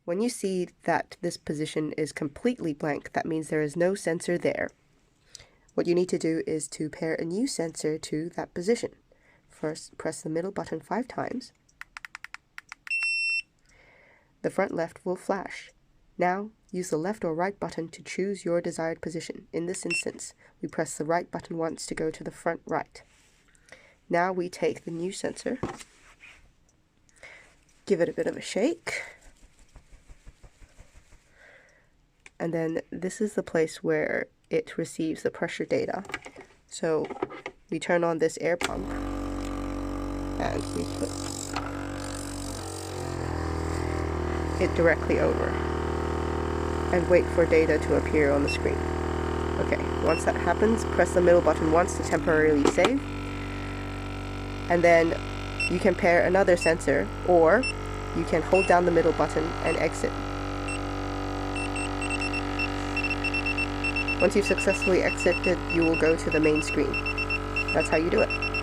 When you see that this position is completely blank, that means there is no sensor there. What you need to do is to pair a new sensor to that position. First, press the middle button 5 times. The front left will flash. Now, use the left or right button to choose your desired position. In this instance, we press the right button once to go to the front right. Now we take the new sensor, give it a bit of a shake, and then this is the place where it receives the pressure data. So we turn on this air pump and we put it directly over and wait for data to appear on the screen. Okay, once that happens, press the middle button once to temporarily save, and then you can pair another sensor, or you can hold down the middle button and exit. Once you've successfully exited, you will go to the main screen. That's how you do it.